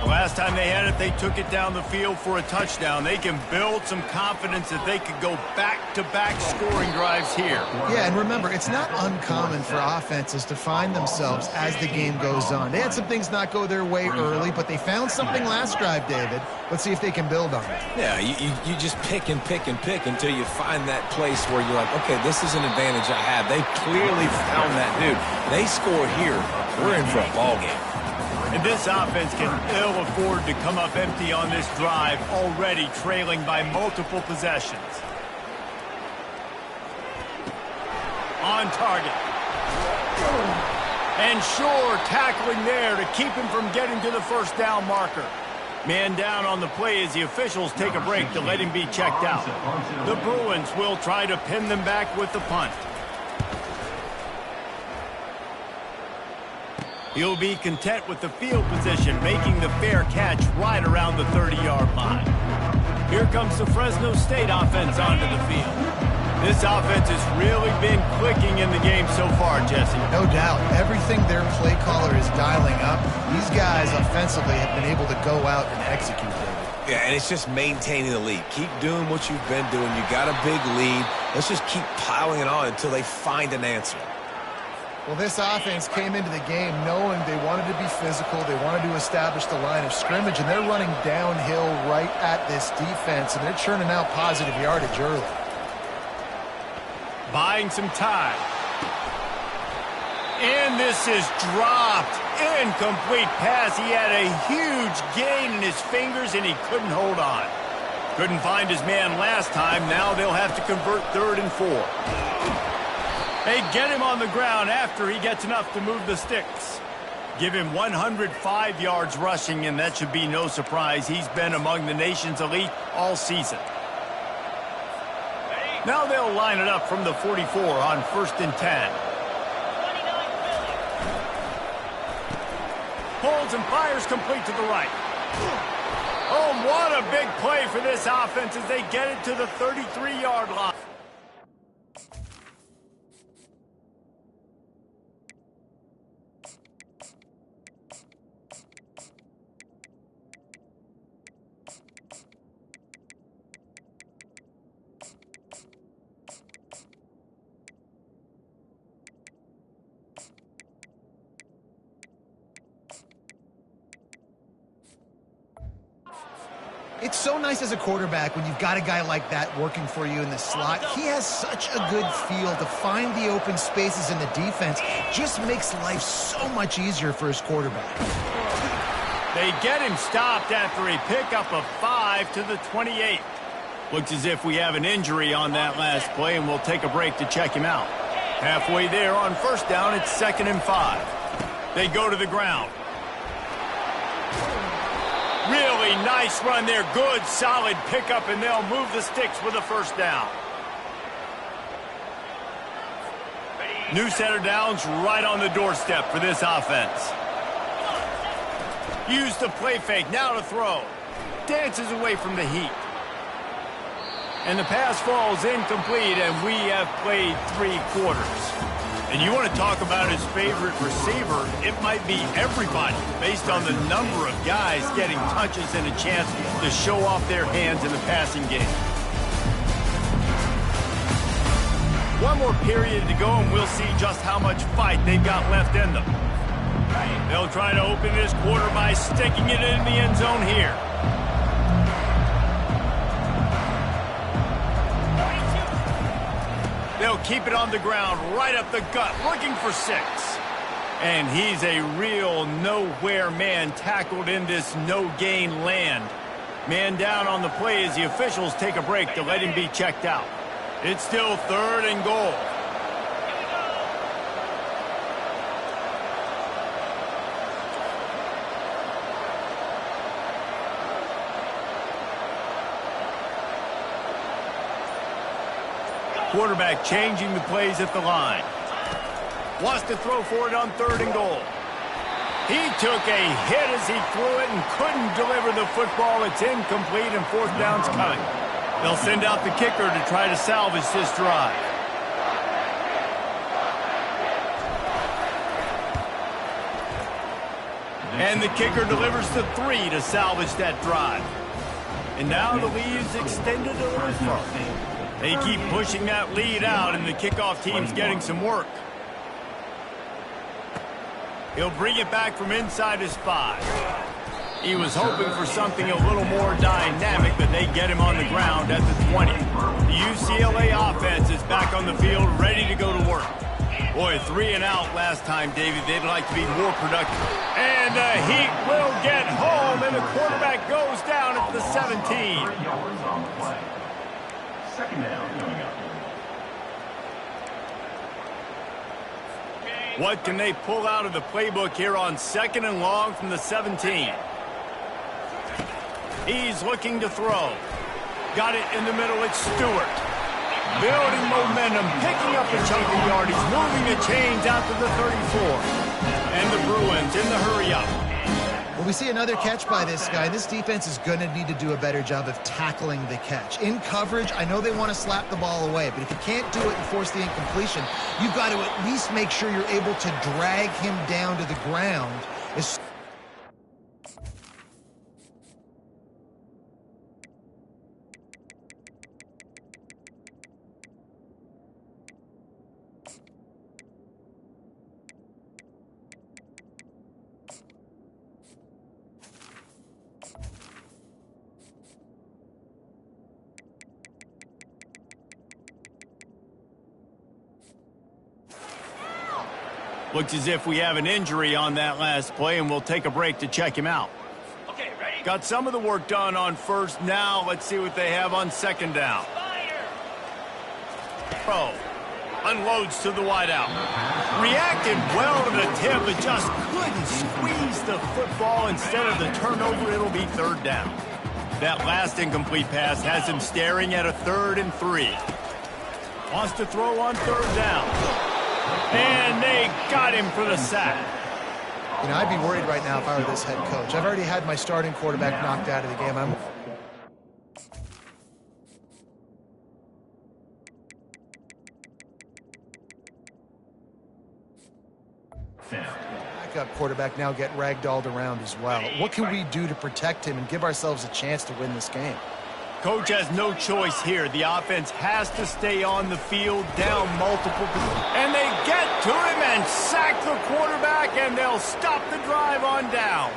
The last time they had it, they took it down the field for a touchdown. They can build some confidence that they could go back-to-back scoring drives here. Yeah, and remember, it's not uncommon for offenses to find themselves as the game goes on. They had some things not go their way early, but they found something last drive, David. Let's see if they can build on it. Yeah, you just pick and pick and pick until you find that place where you're like, okay, this is an advantage I have. They clearly found that, dude. They score here, we're in for a ball game. And this offense can ill afford to come up empty on this drive, already trailing by multiple possessions. On target. And sure, tackling there to keep him from getting to the first down marker. Man down on the play as the officials take a break to let him be checked out. The Bruins will try to pin them back with the punt. He'll be content with the field position, making the fair catch right around the 30-yard line. Here comes the Fresno State offense onto the field. This offense has really been clicking in the game so far, Jesse. No doubt. Everything their play caller is dialing up, these guys offensively have been able to go out and execute them. Yeah, and it's just maintaining the lead. Keep doing what you've been doing. You got a big lead. Let's just keep piling it on until they find an answer. Well, this offense came into the game knowing they wanted to be physical, they wanted to establish the line of scrimmage, and they're running downhill right at this defense, and they're churning out positive yardage early. Buying some time. And this is dropped. Incomplete pass. He had a huge gain in his fingers, and he couldn't hold on. Couldn't find his man last time. Now they'll have to convert 3rd and 4. They get him on the ground after he gets enough to move the sticks. Give him 105 yards rushing, and that should be no surprise. He's been among the nation's elite all season. Now they'll line it up from the 44 on 1st and 10. Holds and fires complete to the right. Oh, what a big play for this offense as they get it to the 33-yard line. It's so nice as a quarterback when you've got a guy like that working for you in the slot. He has such a good feel to find the open spaces in the defense. Just makes life so much easier for his quarterback. They get him stopped after a pickup of 5 to the 28. Looks as if we have an injury on that last play, and we'll take a break to check him out. Halfway there on 1st down, it's 2nd and 5. They go to the ground. Really nice run there. Good, solid pickup, and they'll move the sticks with a 1st down. New set of downs right on the doorstep for this offense. Use the play fake. Now to throw. Dances away from the heat. And the pass falls incomplete, and we have played 3 quarters. And you want to talk about his favorite receiver, it might be everybody based on the number of guys getting touches and a chance to show off their hands in the passing game. One more period to go, and we'll see just how much fight they've got left in them. They'll try to open this quarter by sticking it in the end zone here. They'll keep it on the ground, right up the gut, looking for 6. And he's a real nowhere man tackled in this no-gain land. Man down on the play as the officials take a break to let him be checked out. It's still 3rd and goal. Quarterback changing the plays at the line. Wants to throw for it on 3rd and goal. He took a hit as he threw it and couldn't deliver the football. It's incomplete, and 4th down's coming. They'll send out the kicker to try to salvage this drive. And the kicker delivers the 3 to salvage that drive. And now the lead is extended a little further. They keep pushing that lead out, and the kickoff team's getting some work. He'll bring it back from inside his 5. He was hoping for something a little more dynamic, but they get him on the ground at the 20. The UCLA offense is back on the field, ready to go to work. Boy, 3 and out last time, David. They'd like to be more productive. And the Heat will get home, and the quarterback goes down at the 17. 3 yards on the play. Second down coming up. What can they pull out of the playbook here on 2nd and long from the 17? He's looking to throw. Got it in the middle. It's Stewart. Building momentum, picking up a chunk of yardage, moving the chains out to the 34. And the Bruins in the hurry-up. Well, we see another catch by this guy. This defense is going to need to do a better job of tackling the catch. In coverage, I know they want to slap the ball away, but if you can't do it and force the incompletion, you've got to at least make sure you're able to drag him down to the ground. Looks as if we have an injury on that last play, and we'll take a break to check him out. Okay, ready? Got some of the work done on 1st. Now let's see what they have on 2nd down. Fire! Pro unloads to the wideout. Reacted well to the tip, but just couldn't squeeze the football. Instead of the turnover, it'll be 3rd down. That last incomplete pass has him staring at a 3rd and 3. Wants to throw on 3rd down. And they got him for the sack. You know, I'd be worried right now if I were this head coach. I've already had my starting quarterback knocked out of the game. Backup quarterback now get ragdolled around as well. What can we do to protect him and give ourselves a chance to win this game? Coach has no choice here. The offense has to stay on the field, down multiple. And they get to him and sack the quarterback, and they'll stop the drive on downs.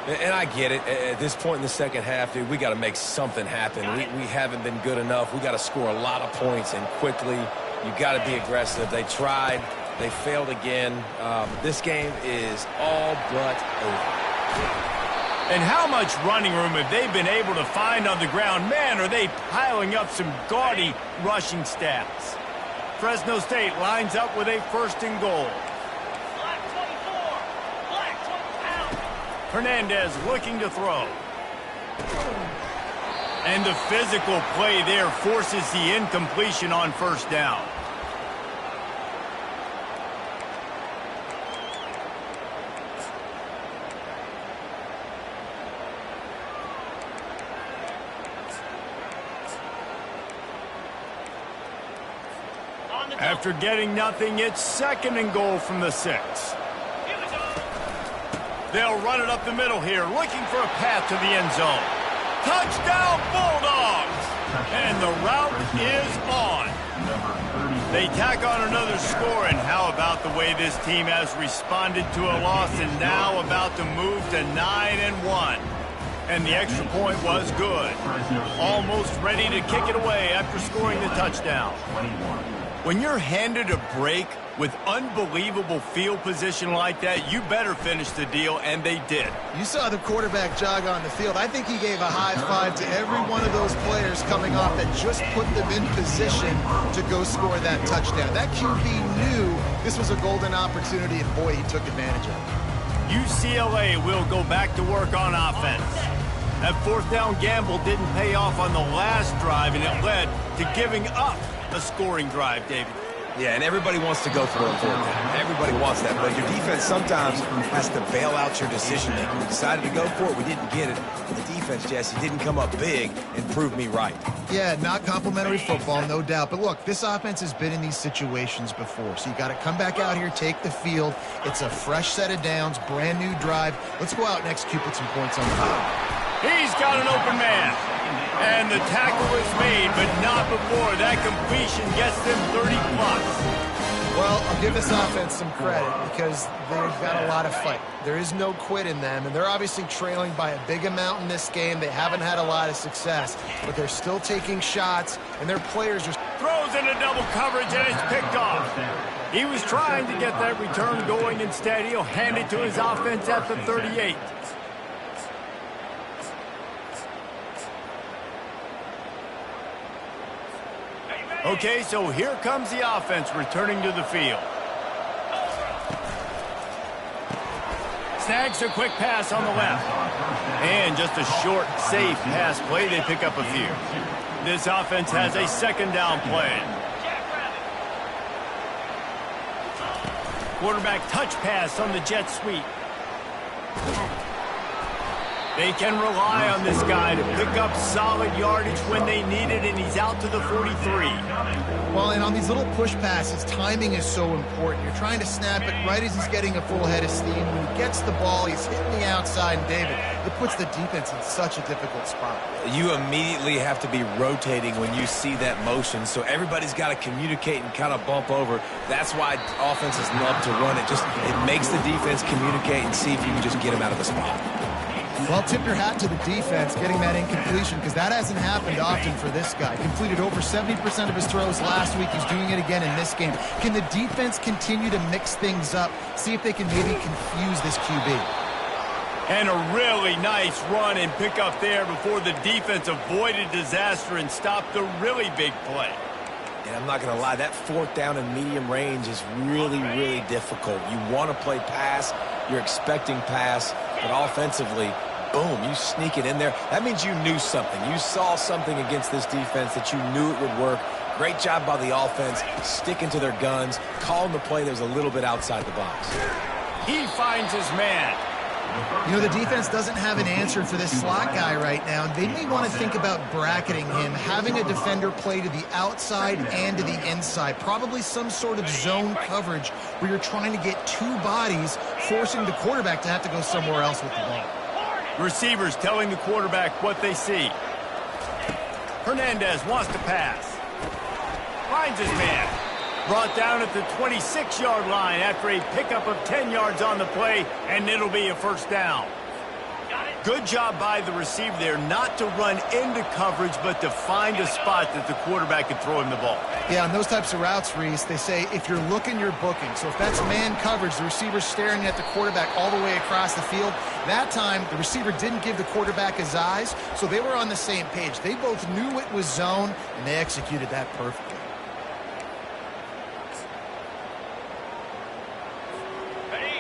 And I get it. At this point in the second half, dude, we got to make something happen. We haven't been good enough. We got to score a lot of points and quickly. You got to be aggressive. They tried. They failed again. This game is all but over. And how much running room have they been able to find on the ground? Man, are they piling up some gaudy rushing stats. Fresno State lines up with a 1st and goal. Black 24. Black 20 pounds. Hernandez looking to throw. And the physical play there forces the incompletion on 1st down. After getting nothing, it's 2nd and goal from the 6. They'll run it up the middle here, looking for a path to the end zone. Touchdown, Bulldogs! And the route is on. They tack on another score, and how about the way this team has responded to a loss and now about to move to 9-1. And the extra point was good. Almost ready to kick it away after scoring the touchdown. When you're handed a break with unbelievable field position like that, you better finish the deal, and they did. You saw the quarterback jog on the field. I think he gave a high five to every one of those players coming off that just put them in position to go score that touchdown. That QB knew this was a golden opportunity, and boy, he took advantage of it. UCLA will go back to work on offense. That 4th down gamble didn't pay off on the last drive, and it led to giving up a scoring drive, David. Yeah, and everybody wants to go for it. Everybody wants that, but your defense sometimes has to bail out your decision-making. We decided to go for it. We didn't get it. The defense defense, Jesse, didn't come up big and prove me right. Yeah, not complimentary football, no doubt. But look, this offense has been in these situations before. So you got to come back out here, take the field. It's a fresh set of downs, brand new drive. Let's go out and execute with some points on the field. He's got an open man. And the tackle is made, but not before that completion gets them 30+. Well, I'll give this offense some credit because they've got a lot of fight. There is no quit in them, and they're obviously trailing by a big amount in this game. They haven't had a lot of success, but they're still taking shots, and their players are... Throws into double coverage, and it's picked off. He was trying to get that return going. Instead, he'll hand it to his offense at the 38. Okay, so here comes the offense returning to the field. Snags a quick pass on the left. And just a short, safe pass play. They pick up a few. This offense has a second down play. Quarterback touch pass on the jet sweep. They can rely on this guy to pick up solid yardage when they need it, and he's out to the 43. Well, and on these little push passes, timing is so important. You're trying to snap it right as he's getting a full head of steam. When he gets the ball, he's hitting the outside, and David, it puts the defense in such a difficult spot. You immediately have to be rotating when you see that motion, so everybody's got to communicate and kind of bump over. That's why offenses love to run it. It makes the defense communicate and see if you can just get them out of the spot. Well, tip your hat to the defense getting that incompletion because that hasn't happened often for this guy. Completed over 70% of his throws last week. He's doing it again in this game. Can the defense continue to mix things up? See if they can maybe confuse this QB. And a really nice run and pick up there before the defense avoided disaster and stopped the really big play. And I'm not going to lie, that fourth down and medium range is really, really difficult. You want to play pass, you're expecting pass, but offensively, boom, you sneak it in there. That means you knew something. You saw something against this defense that you knew it would work. Great job by the offense, sticking to their guns, calling the play that was a little bit outside the box. He finds his man. You know, the defense doesn't have an answer for this slot guy right now. They may want to think about bracketing him, having a defender play to the outside and to the inside. Probably some sort of zone coverage where you're trying to get two bodies, forcing the quarterback to have to go somewhere else with the ball. Receivers telling the quarterback what they see. Hernandez wants to pass. Finds his man. Brought down at the 26-yard line after a pickup of 10 yards on the play, and it'll be a first down. Good job by the receiver there not to run into coverage, but to find a spot that the quarterback can throw him the ball. Yeah, on those types of routes, Reese, they say if you're looking, you're booking. So if that's man coverage, the receiver's staring at the quarterback all the way across the field. That time, the receiver didn't give the quarterback his eyes, so they were on the same page. They both knew it was zone, and they executed that perfectly.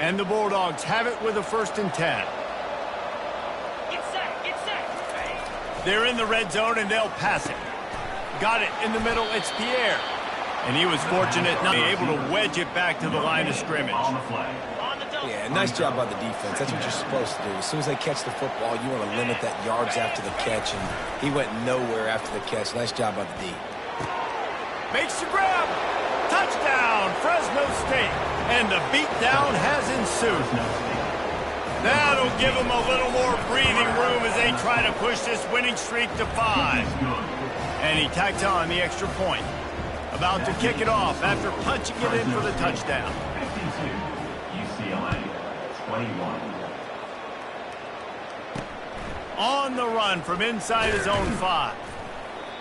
And the Bulldogs have it with a 1st and 10. Get set. They're in the red zone, and they'll pass it. Got it in the middle. It's Pierre. And he was fortunate not being able to wedge it back to the line of scrimmage. Yeah, nice job by the defense. That's what you're supposed to do. As soon as they catch the football, you want to limit that yards after the catch, and he went nowhere after the catch. Nice job by the D. Makes the grab. Touchdown, Fresno State. And the beatdown has ensued. That'll give them a little more breathing room as they try to push this winning streak to 5. And he tacks on the extra point. About to kick it off after punching it in for the touchdown. 52, UCLA, 21. On the run from inside his own 5.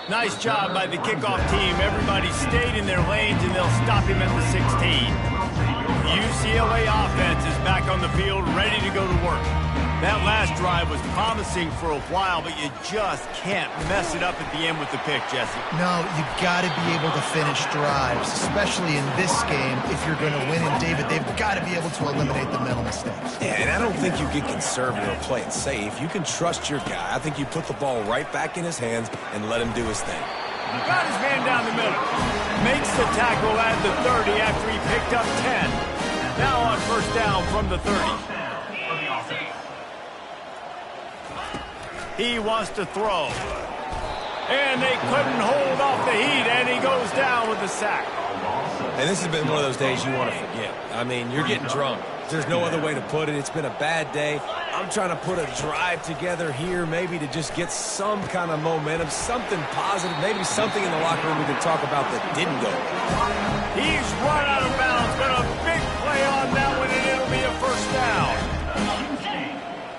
Nice job by the kickoff team. Everybody stayed in their lanes, and they'll stop him at the 16. The UCLA offense is back on the field, ready to go to work. That last drive was promising for a while, but you just can't mess it up at the end with the pick, Jesse. No, you got to be able to finish drives, especially in this game. If you're going to win, and David, they've got to be able to eliminate the mental mistakes. Yeah, and I don't think you get conservative or play it safe. You can trust your guy. I think you put the ball right back in his hands and let him do his thing. Got his man down the middle. Makes the tackle at the 30 after he picked up 10. Now on 1st down from the 30. He wants to throw. And they couldn't hold off the heat, and he goes down with the sack. And this has been one of those days you want to forget. I mean, you're getting drunk. There's no other way to put it. It's been a bad day. I'm trying to put a drive together here, maybe to just get some kind of momentum, something positive, maybe something in the locker room we can talk about that didn't go. He's run out of bounds, but a big play on that one, and it'll be a first down.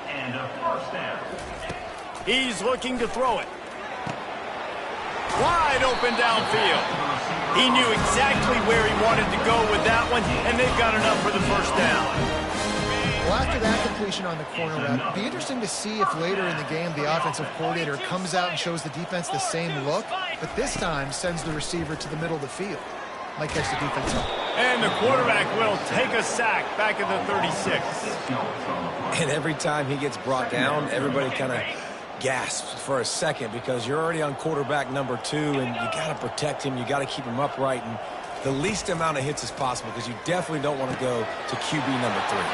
And a first down. He's looking to throw it. Wide open downfield. He knew exactly where he wanted to go with that one, and they've got enough for the first down. Well, after that completion on the corner route, it'd be interesting to see if later in the game the offensive coordinator comes out and shows the defense the same look, but this time sends the receiver to the middle of the field. Might catch the defense up. And the quarterback will take a sack back at the 36. And every time he gets brought down, everybody kind of gasps for a second because you're already on quarterback number 2, and you got to protect him. You got to keep him upright and the least amount of hits as possible because you definitely don't want to go to QB number 3.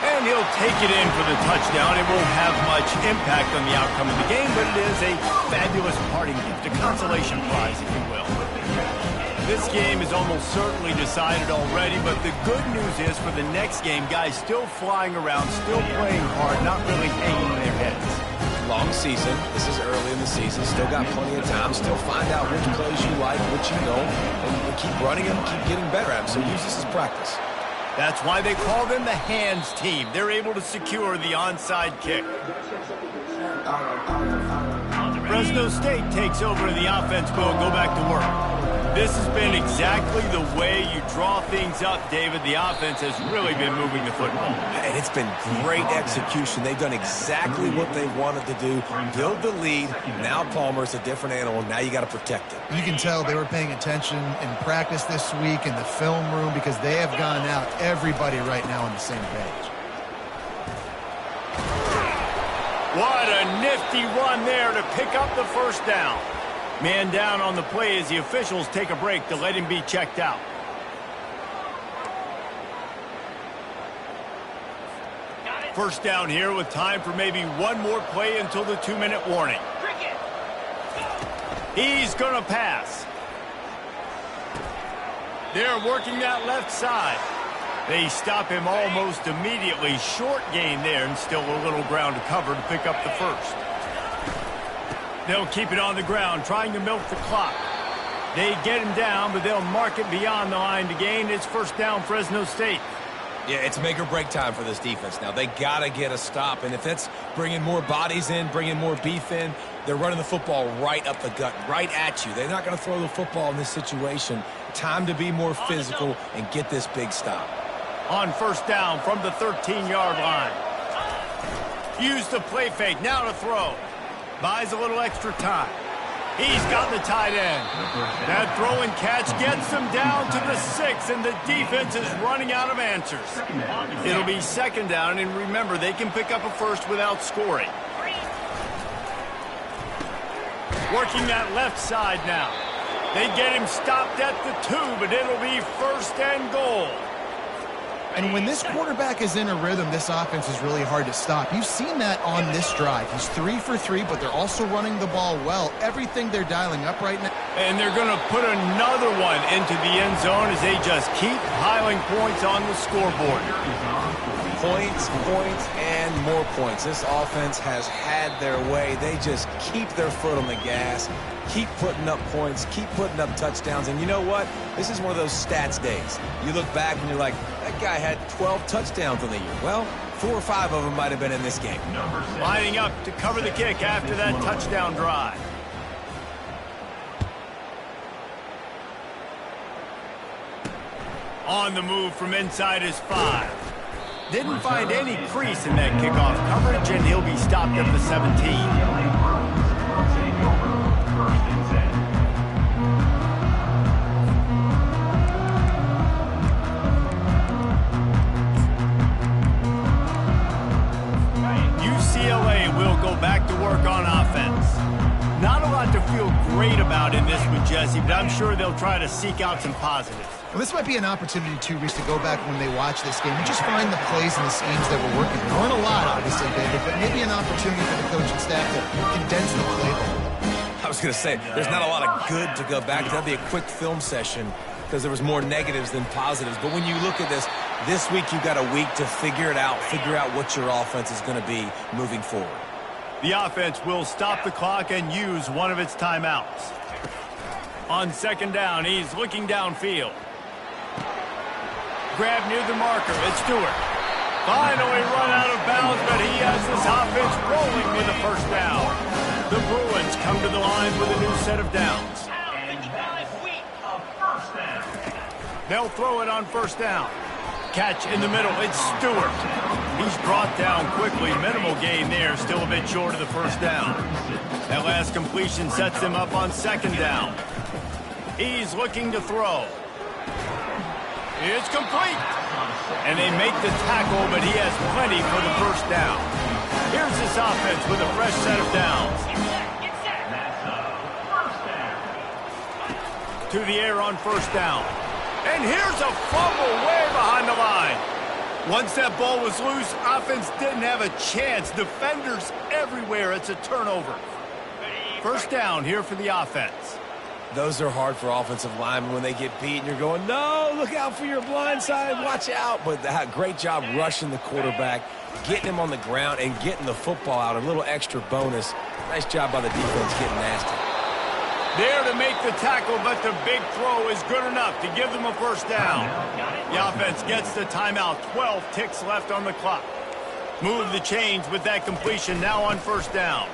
And he'll take it in for the touchdown. It won't have much impact on the outcome of the game, but it is a fabulous parting gift, a consolation prize, if you will. This game is almost certainly decided already, but the good news is for the next game, guys still flying around, still playing hard, not really hanging their heads. Long season. This is early in the season. Still got plenty of time. Still find out which plays you like, which you don't, and keep running them, keep getting better at them. So use this as practice. That's why they call them the hands team. They're able to secure the onside kick. Fresno State takes over and the offense will go back to work. This has been exactly the way you draw things up, David. The offense has really been moving the football. And it's been great execution. They've done exactly what they wanted to do. Build the lead. Now Palmer's a different animal. Now you got to protect it. You can tell they were paying attention in practice this week in the film room because they have gone out, everybody right now on the same page. What a nifty run there to pick up the first down. Man down on the play as the officials take a break to let him be checked out. First down here with time for maybe one more play until the 2-minute warning. He's going to pass. They're working that left side. They stop him almost immediately. Short gain there and still a little ground to cover to pick up the first. They'll keep it on the ground, trying to milk the clock. They get him down, but they'll mark it beyond the line to gain. It's first down, Fresno State. Yeah, it's make or break time for this defense now. They got to get a stop, and if that's bringing more bodies in, bringing more beef in, they're running the football right up the gut, right at you. They're not going to throw the football in this situation. Time to be more physical and get this big stop. On first down from the 13-yard line. Use the play fake, now to throw. Buys a little extra time. He's got the tight end. That throw and catch gets them down to the 6, and the defense is running out of answers. It'll be second down, and remember, they can pick up a first without scoring. Working that left side now. They get him stopped at the 2, but it'll be first and goal. And when this quarterback is in a rhythm, this offense is really hard to stop. You've seen that on this drive. He's 3 for 3, but they're also running the ball well. Everything they're dialing up right now. And they're going to put another one into the end zone as they just keep piling points on the scoreboard. Points, points, and more points. This offense has had their way. They just keep their foot on the gas, keep putting up points, keep putting up touchdowns. And you know what? This is one of those stats days. You look back and you're like, that guy had 12 touchdowns on the year. Well, 4 or 5 of them might have been in this game. Lining up to cover the kick after that touchdown drive. On the move from inside his 5. Didn't find any crease in that kickoff coverage, and he'll be stopped at the 17. UCLA will go back to work on offense. Not a lot to feel great about in this one, Jesse, but I'm sure they'll try to seek out some positives. Well, this might be an opportunity, too, Reese, to go back when they watch this game and just find the plays and the schemes that were working. There weren't a lot, obviously, David, but maybe an opportunity for the coaching staff to condense the playbook. I was going to say, there's not a lot of good to go back to. That'll be a quick film session because there was more negatives than positives. But when you look at this week you've got a week to figure it out, figure out what your offense is going to be moving forward. The offense will stop the clock and use one of its timeouts. On second down, he's looking downfield. Grab near the marker. It's Stewart. Finally run out of bounds, but he has this offense rolling with a first down. The Bruins come to the line with a new set of downs. They'll throw it on first down. Catch in the middle. It's Stewart. He's brought down quickly. Minimal gain there. Still a bit short of the first down. That last completion sets him up on second down. He's looking to throw. It's complete. And they make the tackle, but he has plenty for the first down. Here's this offense with a fresh set of downs. To the air on first down. And here's a fumble way behind the line. Once that ball was loose, offense didn't have a chance. Defenders everywhere. It's a turnover. First down here for the offense. Those are hard for offensive linemen when they get beat and you're going, no, look out for your blind side, watch out. But great job rushing the quarterback, getting him on the ground and getting the football out. A little extra bonus. Nice job by the defense getting nasty. There to make the tackle, but the big throw is good enough to give them a first down. The offense gets the timeout. 12 ticks left on the clock. Move the chains with that completion now on first down.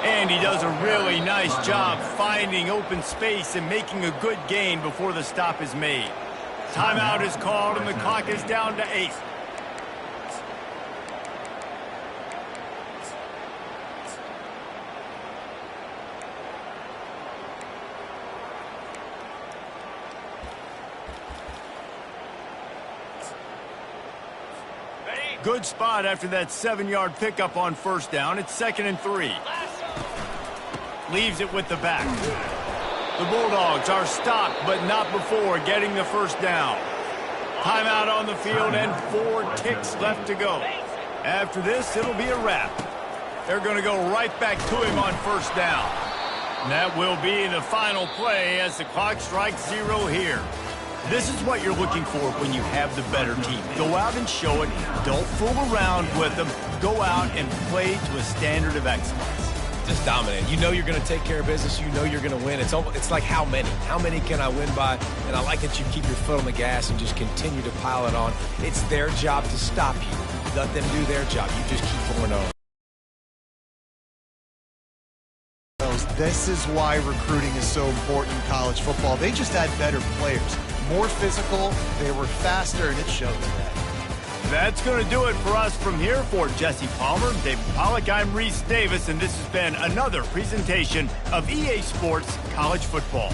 And he does a really nice job finding open space and making a good gain before the stop is made. Timeout is called and the clock is down to 8. Good spot after that 7-yard pickup on first down. It's 2nd and 3. Leaves it with the back. The Bulldogs are stopped, but not before getting the first down. Timeout on the field and 4 ticks left to go. After this, it'll be a wrap. They're going to go right back to him on first down. And that will be the final play as the clock strikes 0 here. This is what you're looking for when you have the better team. Go out and show it. Don't fool around with them. Go out and play to a standard of excellence. Just dominate. You know you're going to take care of business. You know you're going to win. It's like how many? How many can I win by? And I like that you keep your foot on the gas and just continue to pile it on. It's their job to stop you. Let them do their job. You just keep going on. This is why recruiting is so important in college football. They just had better players. More physical, they were faster, and it showed today. That's going to do it for us from here. For Jesse Palmer, David Pollack, I'm Reese Davis, and this has been another presentation of EA Sports College Football.